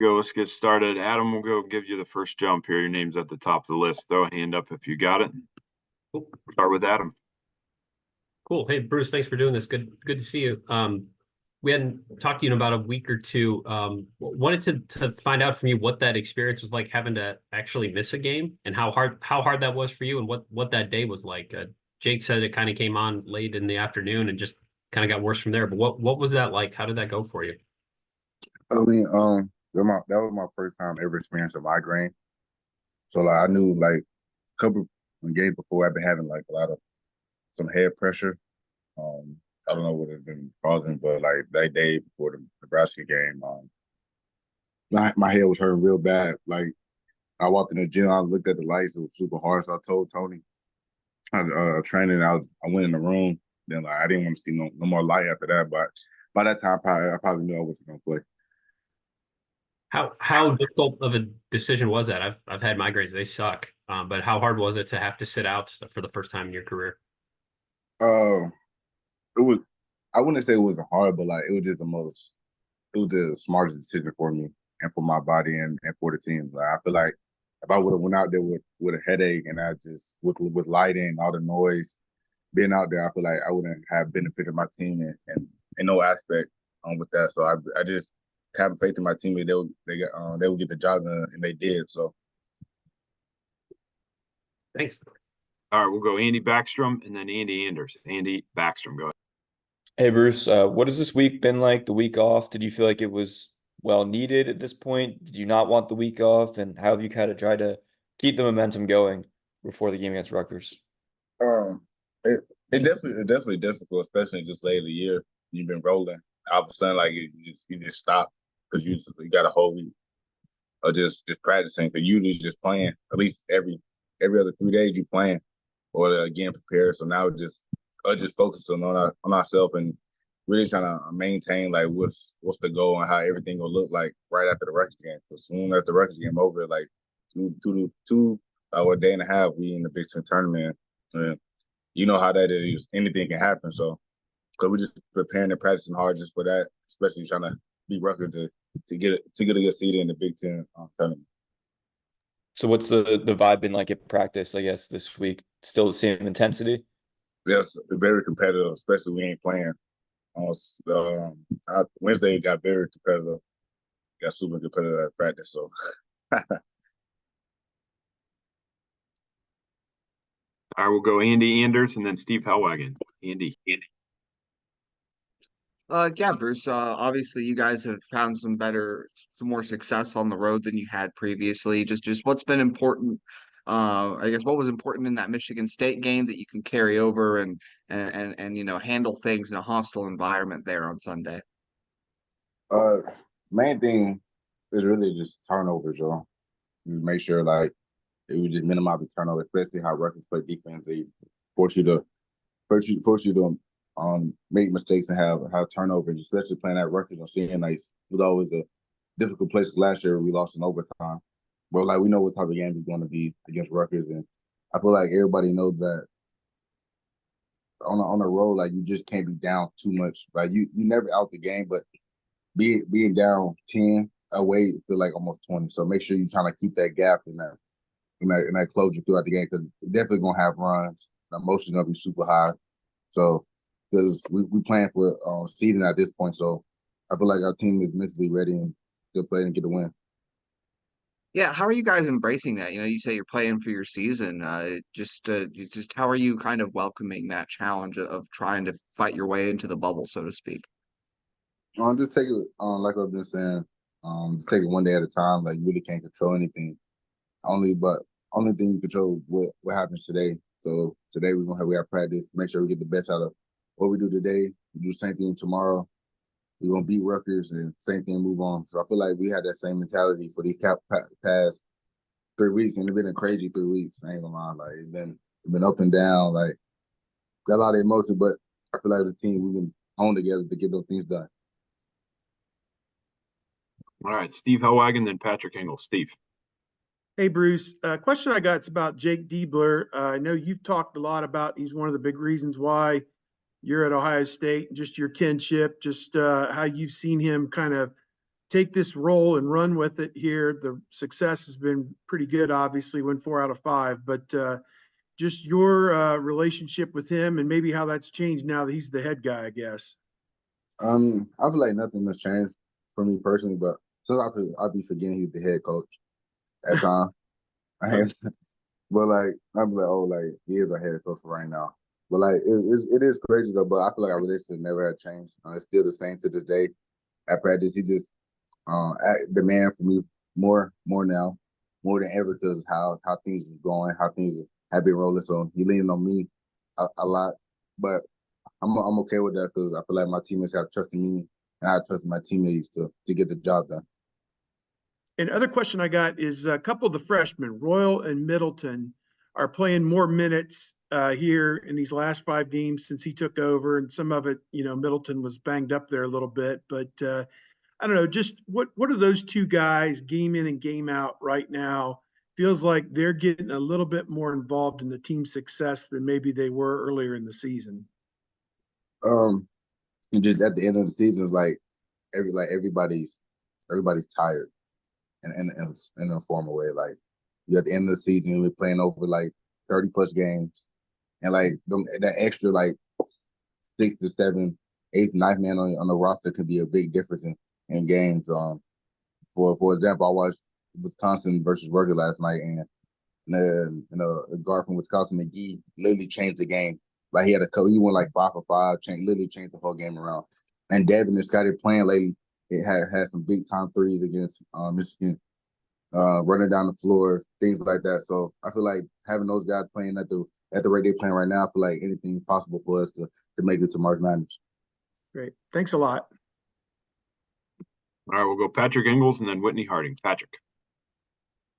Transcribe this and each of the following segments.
Go, let's get started. Adam will go give you the first jump here. Your name's at the top of the list. Throw a hand up if you got it. Cool. Start with Adam. Cool. Hey, Bruce, thanks for doing this. Good to see you. We hadn't talked to you in about a week or two. Wanted to find out from you what that experience was like having to actually miss a game and how hard that was for you and what that day was like. Jake said it kind of came on late in the afternoon and just kind of got worse from there. But what was that like? How did that go for you? I mean, that was my first time ever experiencing a migraine. So like I knew like a couple of games before I've been having like a lot of some head pressure. I don't know what it's been causing, but like that day before the Nebraska game, my head was hurting real bad. Like I walked in the gym, I looked at the lights, it was super hard. So I told Tony, I was training, I went in the room. Then like I didn't want to see no more light after that. But by that time, I probably knew I wasn't gonna play. How difficult of a decision was that? I've had migraines, they suck. But how hard was it to have to sit out for the first time in your career? Uh, it was. I wouldn't say it wasn't hard, but like it was just the most. It was the smartest decision for me and for my body and for the team. Like I feel like if I would have went out there with a headache and I just with lighting, all the noise, being out there, I feel like I wouldn't have benefited my team in no aspect with that. So I just having faith in my teammate, they would get the job done, and they did. So Thanks. All right, we'll go Andy Backstrom and then Andy Anders. Andy Backstrom, go ahead. Hey Bruce, what has this week been like? The week off? Did you feel like it was well needed at this point? Did you not want the week off? And how have you kind of tried to keep the momentum going before the game against Rutgers? um, it it definitely difficult, especially just late in the year. You've been rolling, all of a sudden like you just stop because you got a whole week of just practicing. Because usually just playing at least every other 3 days you playing or again prepare. So now just focusing on ourselves and really trying to maintain like what's the goal and how everything will look like right after the Rutgers game. So soon as the Rutgers game over, like two or a day and a half, we in the Big Ten tournament. And you know how that is. Anything can happen. So we're just preparing and practicing hard just for that, especially trying to beat Rutgers to get a good seed in the Big Ten tournament. So what's the vibe been like at practice, I guess, this week? Still the same intensity? Yes, very competitive, especially we ain't playing. Wednesday got very competitive, got super competitive at practice. So All right, we'll go Andy Anders and then Steve Hellwagon. Andy. Yeah, Bruce. Obviously, you guys have found some more success on the road than you had previously. Just what's been important. I guess what was important in that Michigan State game that you can carry over and handle things in a hostile environment there on Sunday. uh, main thing is really just turnovers, y'all. Just make sure like it would just minimize the turnover, especially how Rutgers play defense. They force you to make mistakes and have turnovers, especially playing at Rutgers on seeing like it was always a difficult place. Last year we lost in overtime, but like we know what type of game it's going to be against Rutgers, and I feel like everybody knows that on a road like you just can't be down too much. Like you never out the game, but being down 10 away feel like almost 20. So make sure you're trying to keep that gap in that closure throughout the game because definitely gonna have runs. The emotion's gonna be super high. So because we playing for seeding at this point, so I feel like our team is mentally ready and to play and get a win. Yeah, how are you guys embracing that? You say you're playing for your season. Just how are you kind of welcoming that challenge of trying to fight your way into the bubble, so to speak? Just take it like I've been saying. Just take it one day at a time. Like you really can't control anything. Only thing you control what happens today. So today we have practice. Make sure we get the best out of what we do today. We do the same thing tomorrow. We're gonna beat Rutgers and same thing move on. So I feel like we had that same mentality for these past 3 weeks, and it's been a crazy 3 weeks. I ain't gonna lie, like it's been up and down, like got a lot of emotion, but I feel like as a team we've been on together to get those things done. All right, Steve Hellwagon, then Patrick Engel. Steve. Hey, Bruce. Question I got is about Jake Diebler. I know you've talked a lot about he's one of the big reasons why you're at Ohio State, just your kinship, just how you've seen him kind of take this role and run with it here. The success has been pretty good, obviously, win 4 out of 5, but just your relationship with him and maybe how that's changed now that he's the head guy, I guess. I feel like nothing has changed for me personally, but sometimes I'll be forgetting he's the head coach at times. But like I'll be like, oh, like he is a head coach for right now. But like it is crazy though. But I feel like our relationship never had changed. It's still the same to this day. At practice, he just demand for me more now, more than ever, because how things is going, how things have been rolling. So he leaning on me a lot, but I'm okay with that because I feel like my teammates have trusted me and I trust my teammates to get the job done. And other question I got is a couple of the freshmen, Royal and Middleton, are playing more minutes here in these last 5 games since he took over, and some of it, Middleton was banged up there a little bit, but I don't know, just what are those 2 guys game in and game out right now? Feels like they're getting a little bit more involved in the team success than maybe they were earlier in the season. And just at the end of the season, it's like everybody's tired in a formal way. Like you at the end of the season, we're playing over like 30 plus games, and like that extra like 6 to 7, 8th, 9th man on the roster could be a big difference in games. For example, I watched Wisconsin versus Rutgers last night, and the guard from Wisconsin, McGee, literally changed the game. Like he went like 5 for 5, literally changed the whole game around. And Devin has started playing lately. It had some big time threes against Michigan, running down the floor, things like that. So I feel like having those guys playing at the rate they're playing right now, I feel like anything's possible for us to make it to March Madness. Great, thanks a lot. All right, we'll go Patrick Ingalls and then Whitney Harding. Patrick.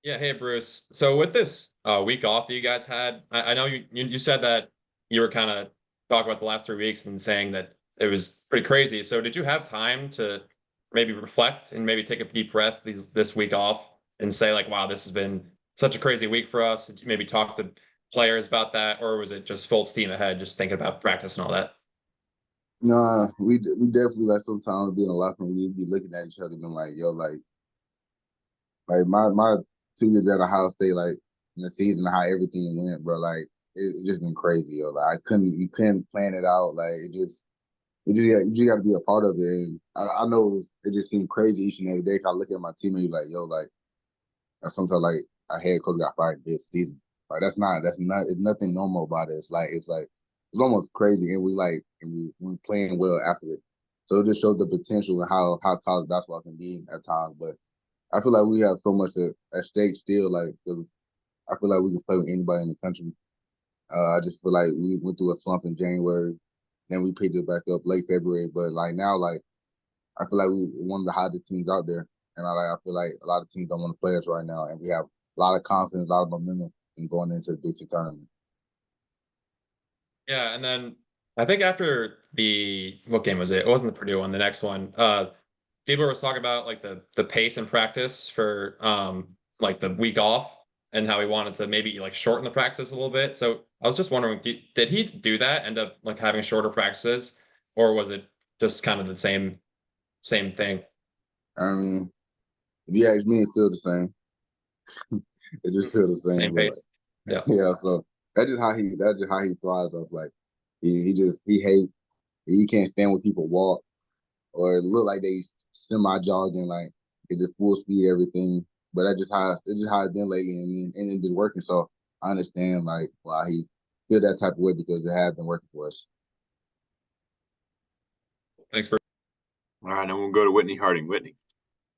Yeah, hey Bruce. So with this week off that you guys had, I know you said that you were kind of talking about the last 3 weeks and saying that it was pretty crazy. So did you have time to maybe reflect and maybe take a deep breath this week off and say like, wow, this has been such a crazy week for us? Did you maybe talk to players about that, or was it just full steam ahead, just thinking about practice and all that? No, we definitely like sometimes be in a locker room, we'd be looking at each other, being like, yo, like my 2 years at Ohio State, like in the season, how everything went, bro. Like it just been crazy, yo. Like you couldn't plan it out. Like you just got to be a part of it. And I know it just seemed crazy each and every day. Cause I look at my teammates like, yo, like sometimes like a head coach got fired this season. Like it's nothing normal about it. It's almost crazy, and we playing well after it. So it just shows the potential and how college basketball can be at times. But I feel like we have so much at stake still. Like I feel like we can play with anybody in the country. I just feel like we went through a slump in January, then we picked it back up late February. But like now, like I feel like we one of the hottest teams out there, and I feel like a lot of teams don't want to play us right now, and we have a lot of confidence, a lot of momentum in going into the Big Ten tournament. Yeah, and then I think after what game was it? It wasn't the Purdue one, the next one. Diebler was talking about like the pace and practice for like the week off and how he wanted to maybe like shorten the practice a little bit. So I was just wondering, did he do that, end up like having shorter practices, or was it just kind of the same thing? I mean, if you ask me, it feels the same. It just feels the same. Same pace. Like, Yeah. yeah. So that's just how he thrives off. Like he can't stand when people walk or look like they semi jogging, like is it full speed, everything. But that's just how it's been lately, and it's been working. So I understand like why he feel that type of way, because it has been working for us. Thanks, Bruce. All right, now we'll go to Whitney Harding. Whitney.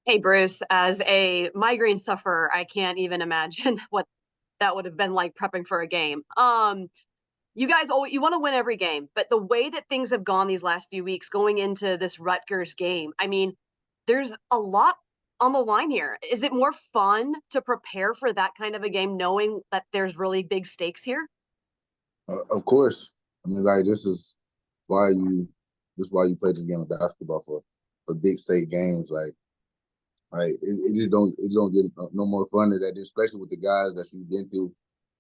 Hey, Bruce, as a migraine sufferer, I can't even imagine what that would have been like prepping for a game. You guys, you want to win every game, but the way that things have gone these last few weeks going into this Rutgers game, I mean, there's a lot on the line here. Is it more fun to prepare for that kind of a game knowing that there's really big stakes here? Of course. I mean, like this is why you play this game of basketball, for big state games. Like it just don't get no more fun than that, especially with the guys that you've been through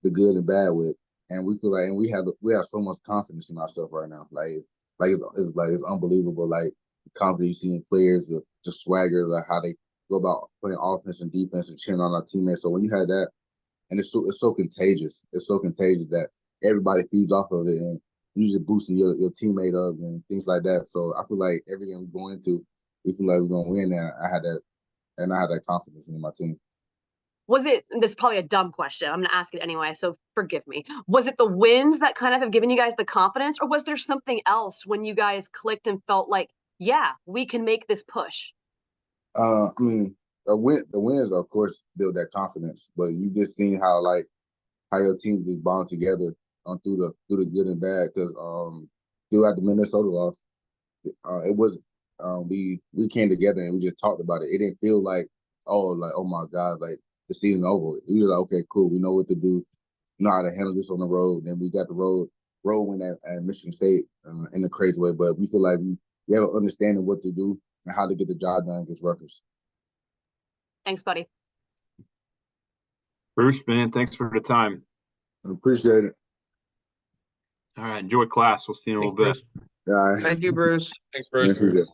the good and bad with. And we feel like, and we have so much confidence in ourselves right now. Like it's unbelievable. Like confidence you see in players, the swagger, like how they go about playing offense and defense and cheering on our teammates. So when you had that, and it's so contagious. It's so contagious that everybody feeds off of it, and you just boosting your teammate up and things like that. So I feel like every game we go into, we feel like we're gonna win. And I had that confidence in my team. Was it, this is probably a dumb question, I'm gonna ask it anyway, so forgive me. Was it the wins that kind of have given you guys the confidence, or was there something else when you guys clicked and felt like, yeah, we can make this push? I mean, the wins, of course, build that confidence, but you just seen how your team just bond together through the good and bad. Because throughout the Minnesota loss, it was we came together and we just talked about it. It didn't feel like oh my God, like the season over. We were like, okay, cool, we know what to do, know how to handle this on the road. Then we got the road win at Michigan State in a crazy way, but we feel like we have an understanding what to do and how to get the job done against Rutgers. Thanks, buddy. Bruce, man, thanks for the time. I appreciate it. All right, enjoy class. We'll see you in a little bit. Bruce. All right. Thank you, Bruce. Thanks, Bruce. Yes, we do.